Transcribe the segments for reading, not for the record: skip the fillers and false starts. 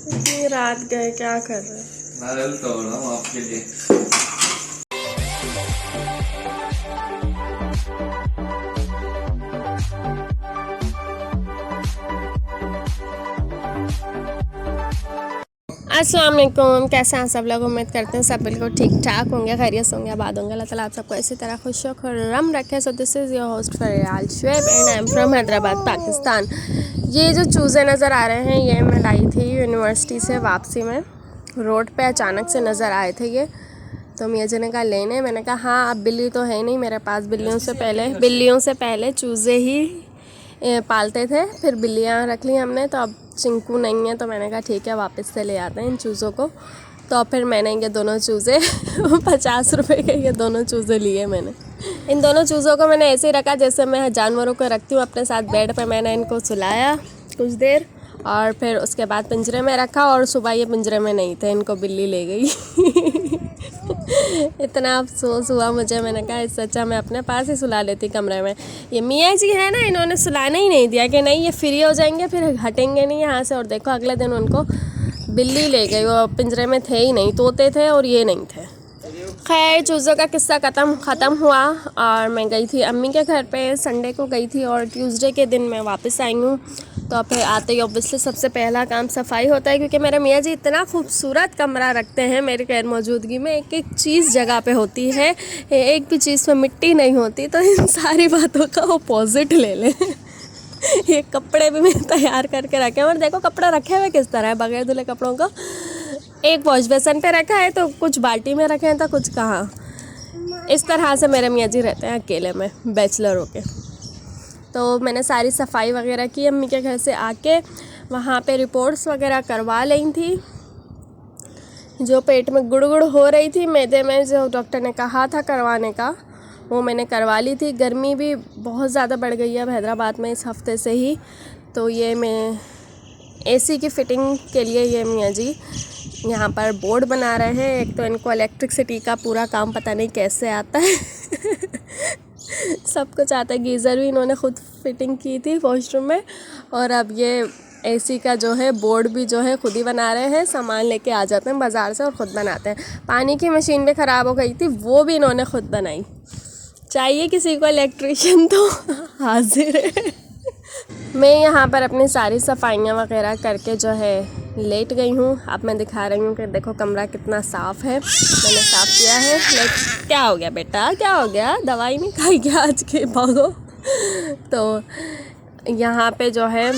इतनी रात गए, क्या कर रहे हैं? नारियल तोड़ रहा हूँ आपके लिए। अस्सलाम वालेकुम, कैसे हैं सब लोग? उम्मीद करते हैं सब बिल्कुल ठीक ठाक होंगे, खैरियत होंगे, आबाद होंगे। अल्लाह ताला आप सबको इसी तरह खुश और खुर्रम रखे। So this is your host Fariyal Shoaib and I am from Hyderabad, Pakistan. ये जो चूज़े नज़र आ रहे हैं, ये मैं लाई थी यूनिवर्सिटी से वापसी में। रोड पे अचानक से नज़र आए थे ये, तो मियाँ जी ने कहा लेने। मैंने कहा हाँ, अब बिल्ली तो है नहीं मेरे पास। बिल्लियों से पहले चूज़े ही पालते थे, फिर बिल्लियाँ रख ली हमने। तो अब चिंकू नहीं है, तो मैंने कहा ठीक है, वापस से ले आते हैं इन चूज़ों को। तो फिर मैंने ये दोनों चूज़े 50 रुपए के ये दोनों चूज़े लिए मैंने। इन दोनों चूज़ों को मैंने ऐसे ही रखा जैसे मैं जानवरों को रखती हूँ अपने साथ। बेड पे मैंने इनको सुलाया कुछ देर और फिर उसके बाद पिंजरे में रखा, और सुबह ये पिंजरे में नहीं थे, इनको बिल्ली ले गई। इतना अफसोस हुआ मुझे। मैंने कहा इससे अच्छा मैं अपने पास ही सुला लेती कमरे में। ये मियाँ जी है ना, इन्होंने सुलाने ही नहीं दिया कि नहीं ये फ्री हो जाएंगे, फिर हटेंगे नहीं यहाँ से। और देखो अगले दिन उनको बिल्ली ले गई, वो पिंजरे में थे ही नहीं, तोते थे और ये नहीं थे। खैर चूज़ों का किस्सा ख़त्म हुआ और मैं गई थी अम्मी के घर पे। संडे को गई थी और ट्यूसडे के दिन मैं वापस आई हूँ। तो फिर आते ही ऑब्वियसली सबसे पहला काम सफाई होता है, क्योंकि मेरे मियाँ जी इतना खूबसूरत कमरा रखते हैं मेरे गैर मौजूदगी में। एक एक चीज़ जगह पे होती है, एक भी चीज़ में मिट्टी नहीं होती। तो इन सारी बातों का अपोजिट ले लें। ये कपड़े भी मैं तैयार करके रखे हैं, और देखो कपड़े रखे हुए किस तरह है बगैर धुले कपड़ों को। एक वॉश बेसन पे रखा है, तो कुछ बाल्टी में रखे हैं, तो कुछ कहाँ। इस तरह से मेरे मियाँ जी रहते हैं अकेले में, बैचलर होके। तो मैंने सारी सफाई वगैरह की अम्मी के घर से आके। वहाँ पे रिपोर्ट्स वगैरह करवा ली थी, जो पेट में गुड़गुड़ हो रही थी मैदे में, जो डॉक्टर ने कहा था करवाने का, वो मैंने करवा ली थी। गर्मी भी बहुत ज़्यादा बढ़ गई है अब हैदराबाद में इस हफ़्ते से ही। तो ये मैं एसी की फ़िटिंग के लिए ये मियाँ जी यहाँ पर बोर्ड बना रहे हैं। एक तो इनको इलेक्ट्रिसिटी का पूरा काम पता नहीं कैसे आता है। सब कुछ आता है। गीज़र भी इन्होंने ख़ुद फिटिंग की थी वॉशरूम में, और अब ये एसी का जो है बोर्ड भी जो है खुद ही बना रहे हैं। सामान लेके आ जाते हैं बाज़ार से और ख़ुद बनाते हैं। पानी की मशीन भी ख़राब हो गई थी, वो भी इन्होंने ख़ुद बनाई। चाहिए किसी को इलेक्ट्रिशियन तो हाजिर है। मैं यहाँ पर अपनी सारी सफाइयाँ वगैरह करके जो है लेट गई हूँ। अब मैं दिखा रही हूँ कि देखो कमरा कितना साफ़ है। मैंने साफ़ किया है। क्या हो गया बेटा, क्या हो गया? दवाई नहीं खाई क्या आज के? भागो। तो यहाँ पे जो है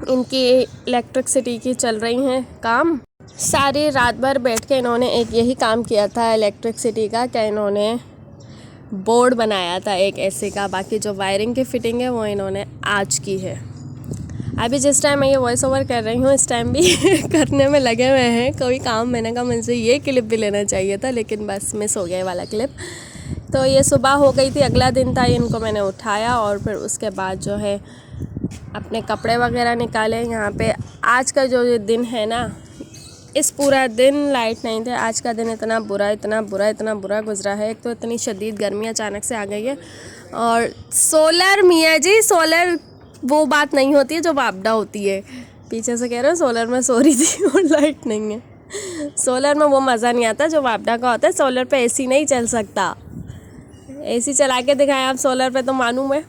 इनकी इलेक्ट्रिसिटी की चल रही हैं काम। सारी रात भर बैठ के इन्होंने एक यही काम किया था इलेक्ट्रिसिटी का, क्या इन्होंने बोर्ड बनाया था एक ऐसे का। बाकी जो वायरिंग की फ़िटिंग है वो इन्होंने आज की है। अभी जिस टाइम मैं ये वॉइस ओवर कर रही हूँ, इस टाइम भी करने में लगे हुए हैं कोई काम। मैंने कहा मुझे ये क्लिप भी लेना चाहिए था, लेकिन बस मिस हो गया ये वाला क्लिप। तो ये सुबह हो गई थी, अगला दिन था। इनको मैंने उठाया और फिर उसके बाद जो है अपने कपड़े वगैरह निकाले। यहाँ पे आज का जो ये दिन है ना, इस पूरा दिन लाइट नहीं थे। आज का दिन इतना बुरा गुजरा है। एक तो इतनी शदीद गर्मी अचानक से आ गई है, और सोलर मियाँ जी, सोलर वो बात नहीं होती है जो आपदा होती है। पीछे से कह रहे हो सोलर में सो रही थी और लाइट नहीं है। सोलर में वो मज़ा नहीं आता जो आपदा का होता है। सोलर पे एसी नहीं चल सकता। एसी चला के दिखाएं आप सोलर पे तो मानूँ मैं।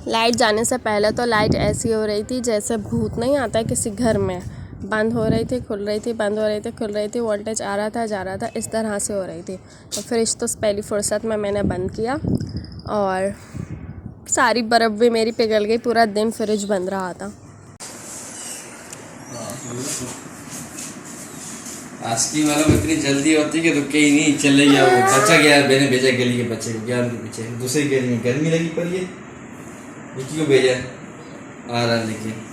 लाइट जाने से पहले तो लाइट ऐसी हो रही थी जैसे भूत नहीं आता है किसी घर में। बंद हो रही थी, खुल रही थी, बंद हो रही थी, खुल रही थी। वोल्टेज आ रहा था, जा रहा था, इस तरह से हो रही थी। तो फ्रिज तो पहली फुर्सत में मैंने बंद किया, और सारी बर्फ़ भी मेरी पिघल गई। पूरा दिन फ्रिज बंद रहा था। आस्की वाला में इतनी जल्दी होती कि रुके ही नहीं, चले गया वो बच्चा गया। मैंने भेजा गली के बच्चे को, क्या उनके पीछे दूसरी गली में गर्मी लगी पड़ी है, विकी को भेजा आ रहा लेके।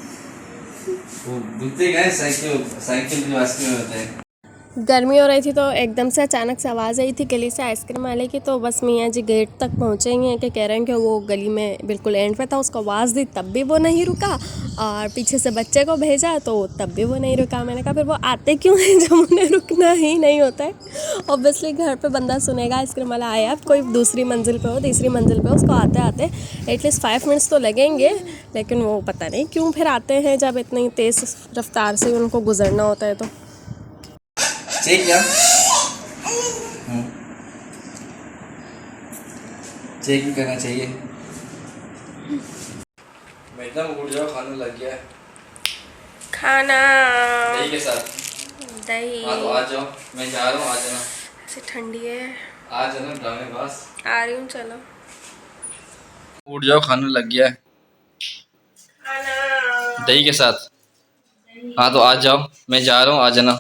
वो दूसरे गए साइकिल जो आस्की में होता है। गर्मी हो रही थी तो एकदम से अचानक से आवाज़ आई थी गली से आइसक्रीम वाले की, तो बस मियाँ जी गेट तक पहुँचे ही हैं कि कह रहे हैं कि वो गली में बिल्कुल एंड पे था, उसको आवाज़ दी तब भी वो नहीं रुका, और पीछे से बच्चे को भेजा तो तब भी वो नहीं रुका। मैंने कहा फिर वो आते क्यों हैं जब उन्हें रुकना ही नहीं होता है। ऑब्वियसली घर पे बंदा सुनेगा आइसक्रीम वाला आया, कोई दूसरी मंजिल पे हो, तीसरी मंजिल पे हो, उसको आते आते एटलीस्ट 5 मिनट्स तो लगेंगे, लेकिन वो पता नहीं क्यों फिर आते हैं जब इतनी तेज़ रफ्तार से उनको गुजरना होता है। तो चाहिए क्या? चेक भी करना चाहिए। मैं एकदम उठ जाओ, खाना लग गया है। खाना दही के साथ। दही। हाँ तो आ जाओ, मैं जा रहा हूँ, आ जाना। ऐसे ठंडी है। आ जाना ड्रामे पास। आ रही हूँ, चलो। उठ जाओ, खाना लग गया है। खाना दही के साथ। हाँ तो आ जाओ, मैं जा रहा हूँ, आ जाना।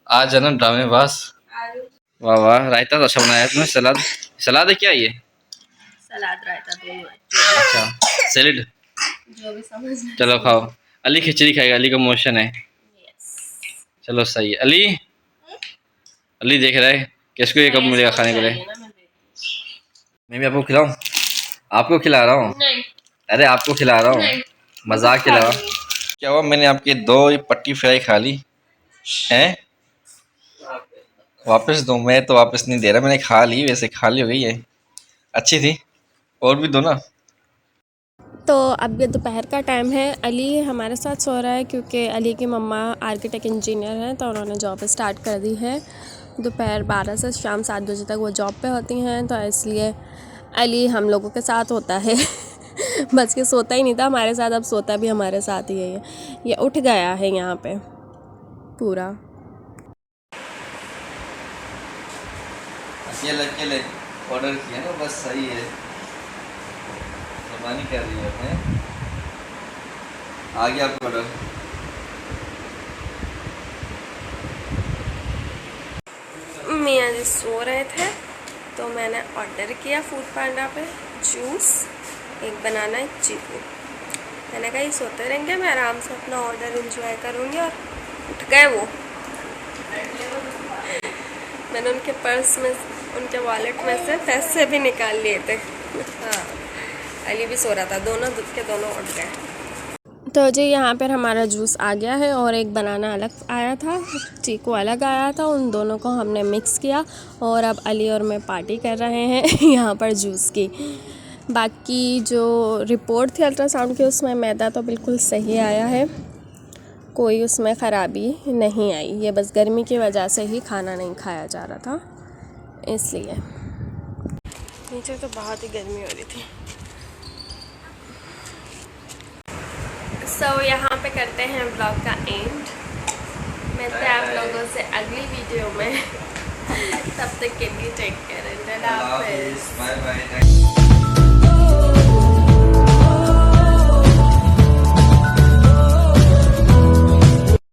आ जाना ड्रामे पास। वाह वाह, रायता तो अच्छा बनाया तुमने। सलाद, सलाद है क्या ये? सलाद रायता दोनों है। अच्छा, सैलेड। जो भी समझ में। चलो खाओ। अली खिचड़ी खाएगा, अली का मोशन है। चलो सही है। अली, अली देख रहा है किसको ये कब मिलेगा खाने के लिए। मैं भी आपको खिलाऊं? आपको खिला रहा हूँ। नहीं। अरे आपको खिला रहा हूँ, मजाक के अलावा। क्या हुआ, मैंने आपकी 2 पट्टी फ्राई खा ली हैं? वापस दो? मैं तो वापस नहीं दे रहा, मैंने खा ली, वैसे खा ली हो गई है, अच्छी थी, और भी दो ना। तो अब ये दोपहर का टाइम है। अली हमारे साथ सो रहा है क्योंकि अली की मम्मा आर्किटेक्ट इंजीनियर हैं, तो उन्होंने जॉब स्टार्ट कर दी है। दोपहर 12 से शाम 7 बजे तक वो जॉब पे होती हैं, तो इसलिए अली हम लोगों के साथ होता है। बस ये सोता ही नहीं था हमारे साथ, अब सोता भी हमारे साथ ही है। ये उठ गया है यहाँ पे पूरा। अकेले अकेले ऑर्डर किया ना, बस सही है। मेहरबानी कर रही है। आ गया आपका ऑर्डर। मियाँ जी सो रहे थे तो मैंने ऑर्डर किया फूड पांडा पे जूस, एक बनाना, एक चीकू। मैंने कहा ये सोते रहेंगे, मैं आराम से अपना ऑर्डर एंजॉय करूँगी, और उठ गए वो। मैंने उनके पर्स में, उनके वॉलेट में से पैसे भी निकाल लिए थे। हाँ, अली भी सो रहा था, दोनों के दोनों उठ गए। तो जी यहाँ पर हमारा जूस आ गया है, और एक बनाना अलग आया था, चीकू अलग आया था, उन दोनों को हमने मिक्स किया, और अब अली और मैं पार्टी कर रहे हैं यहाँ पर जूस की। बाकी जो रिपोर्ट थी अल्ट्रासाउंड की, उसमें मैदा तो बिल्कुल सही आया है, कोई उसमें ख़राबी नहीं आई। ये बस गर्मी की वजह से ही खाना नहीं खाया जा रहा था, इसलिए। नीचे तो बहुत ही गर्मी हो रही थी। सो यहाँ पे करते हैं ब्लॉग का एंड। मिलते हैं आप लोगों से अगली वीडियो में। तब तक के लिए टेक केयर एंड अल्लाह हाफिज़। Bye bye.